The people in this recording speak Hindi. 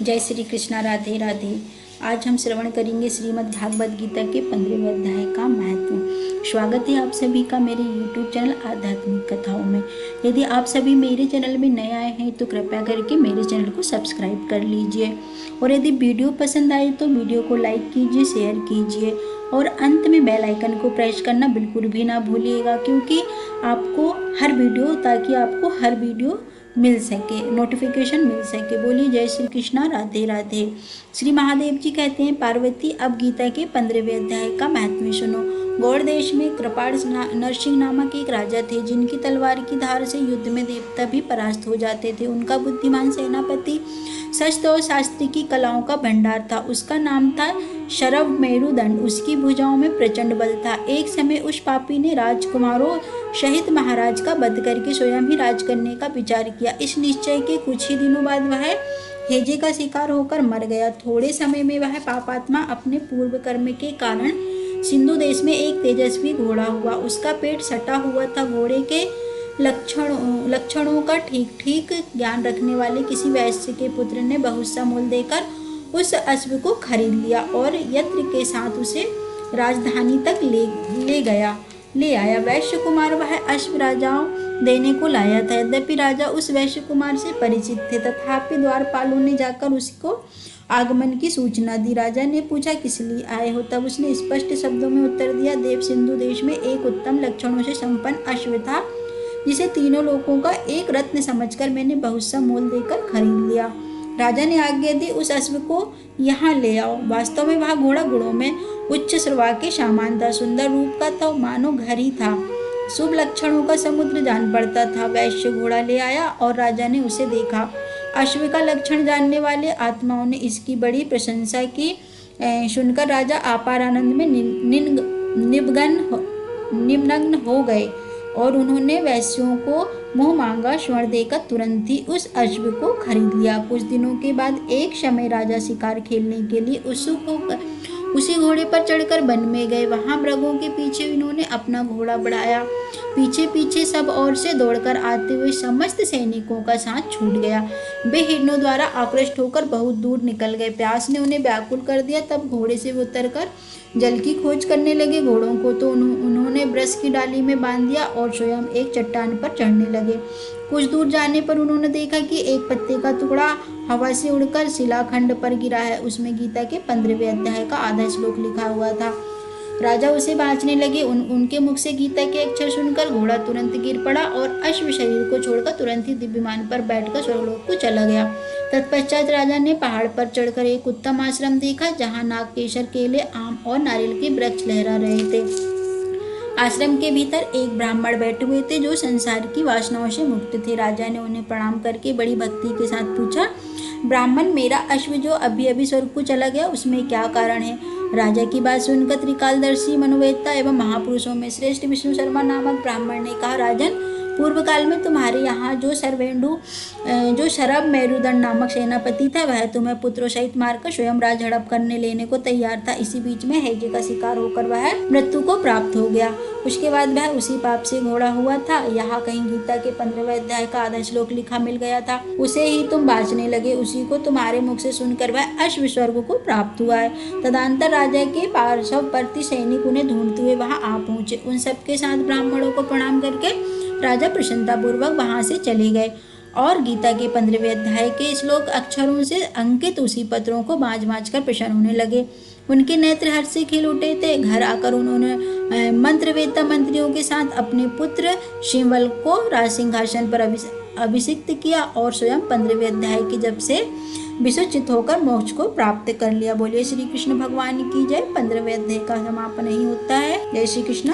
जय श्री कृष्णा। राधे राधे। आज हम श्रवण करेंगे श्रीमद् भागवत गीता के 15वें अध्याय का महत्व। स्वागत है आप सभी का मेरे YouTube चैनल आध्यात्मिक कथाओं में। यदि आप सभी मेरे चैनल में नए आए हैं तो कृपया करके मेरे चैनल को सब्सक्राइब कर लीजिए, और यदि वीडियो पसंद आए तो वीडियो को लाइक कीजिए, शेयर कीजिए, और अंत में बेल आइकन को प्रेस करना बिल्कुल भी ना भूलिएगा, क्योंकि आपको हर वीडियो मिल सके, नोटिफिकेशन मिल सके। बोलिए जय श्री कृष्णा। राधे राधे। श्री महादेव जी कहते हैं, पार्वती अब गीता के 15वें अध्याय का महत्व सुनो। गौड़ देश में कृपाण नरसिंह नामक एक राजा थे, जिनकी तलवार की धार से युद्ध में देवता भी परास्त हो जाते थे। उनका बुद्धिमान सेनापति शस्त्र और शास्त्र की कलाओं का भंडार था। उसका नाम था शरव मेरुदंड। उसकी भुजाओं में प्रचंड बल था। एक समय उस पापी ने राजकुमारों सहित महाराज का वध करके स्वयं ही राज करने का विचार किया। इस निश्चय के कुछ ही दिनों बाद वह हेजे का शिकार होकर मर गया। थोड़े समय में वह पापात्मा अपने पूर्व कर्म के कारण सिंधु देश में एक तेजस्वी घोड़ा हुआ। उसका पेट सटा हुआ था। घोड़े के लक्षणों का ठीक ज्ञान रखने वाले किसी वैश्य के पुत्र ने बहुत सा मोल देकर उस अश्व को खरीद लिया और यत्र के साथ उसे राजधानी तक ले आया। वैश्य कुमार वह अश्व राजाओं देने को लाया था। यद्यपि राजा उस वैश्य कुमार से परिचित थे, तथापि द्वारपालों ने जाकर उसको आगमन की सूचना दी। राजा ने पूछा, किस लिए आए हो? तब उसने स्पष्ट शब्दों में उत्तर दिया, देव सिंधु देश में एक उत्तम लक्षणों से संपन्न अश्व था, जिसे तीनों लोगों का एक रत्न समझकर मैंने बहुत सा मोल देकर खरीद लिया। राजा ने आज्ञा दी, उस अश्व को यहाँ ले आओ। वास्तव में वह घोड़ा गुणों में उच्च श्रवा के समान था, सुंदर रूप का था, मानो घर ही था, शुभ लक्षणों का समुद्र जान पड़ता था। वैश्य घोड़ा ले आया और राजा ने उसे देखा। अश्व का लक्षण जानने वाले आत्माओं ने इसकी बड़ी प्रशंसा की। सुनकर राजा अपार आनंद में निमग्न हो गए और उन्होंने वैश्यों को मुंह मांगा स्वर्ण देकर तुरंत ही उस अश्व को खरीद लिया। कुछ दिनों के बाद एक समय राजा शिकार खेलने के लिए उत्सुक होकर उसी घोड़े पर चढ़कर वन में गए। वहां मृगों के पीछे इन्होंने अपना घोड़ा बढ़ाया। पीछे पीछे सब ओर से दौड़कर आते हुए समस्त सैनिकों का साथ छूट गया। वे हिरणों द्वारा आकृष्ट होकर बहुत दूर निकल गए। प्यास ने उन्हें व्याकुल कर दिया। तब घोड़े से उतरकर जल की खोज करने लगे। घोड़ों को तो उन्होंने वृक्ष की डाली में बांध दिया और स्वयं एक चट्टान पर चढ़ने लगे। कुछ दूर जाने पर उन्होंने देखा कि एक पत्ते का टुकड़ा हवा से उड़कर शिलाखंड पर गिरा है। उसमें गीता के 15वें अध्याय का आधा श्लोक लिखा हुआ था। राजा उसे बांचने लगे। उनके मुख से गीता के अक्षर सुनकर घोड़ा तुरंत गिर पड़ा और अश्व शरीर को छोड़कर तुरंत ही दिव्यमान पर बैठकर स्वर्गलोक को चला गया। तत्पश्चात राजा ने पहाड़ पर चढ़कर एक उत्तम आश्रम देखा, जहाँ नाग, केसर, केले, आम और नारियल के वृक्ष लहरा रहे थे। आश्रम के भीतर एक ब्राह्मण बैठे हुए थे, जो संसार की वासनाओं से मुक्त थे। राजा ने उन्हें प्रणाम करके बड़ी भक्ति के साथ पूछा, ब्राह्मण, मेरा अश्व जो अभी अभी स्वर्ग को चला गया, उसमें क्या कारण है? राजा की बात सुनकर त्रिकालदर्शी, मनोवेदता एवं महापुरुषों में श्रेष्ठ विष्णु शर्मा नामक ब्राह्मण ने कहा, राजन, पूर्व काल में तुम्हारे यहाँ जो शरभ मेरुदंड नामक सेनापति था, वह तुम्हें पुत्रों सहित मारकर स्वयं राज हड़प करने लेने को तैयार था। इसी बीच में हेजे का शिकार होकर वह मृत्यु को प्राप्त हो गया। उसके बाद वह उसी पाप से घोड़ा हुआ था। यहाँ कहीं गीता के 15वें अध्याय का आधा श्लोक लिखा मिल गया था। उसे ही तुम बांचने लगे। उसी को तुम्हारे मुख से सुनकर वह अश्व स्वर्ग को प्राप्त हुआ है। तदंतर राजा के पार्श्ववर्ती सैनिक उन्हें ढूंढते हुए वहां आ पहुंचे। उन सबके साथ ब्राह्मणों को प्रणाम करके राजा प्रसन्नतापूर्वक वहां से चले गए और गीता के 15वें अध्याय के श्लोक अक्षरों से अंकित उसी पत्रों को बाँच कर प्रसन्न होने लगे। उनके नेत्र हर्ष से खिल उठे थे। घर आकर उन्होंने मंत्रवेत्ता मंत्रियों के साथ अपने पुत्र शिवल को राज सिंहासन पर अभिषिक्त किया और स्वयं 15वें अध्याय के जप से विसुचित होकर मोक्ष को प्राप्त कर लिया। बोलिए श्री कृष्ण भगवान की जय। 15वें अध्याय का समापन नहीं होता है। जय श्री कृष्ण।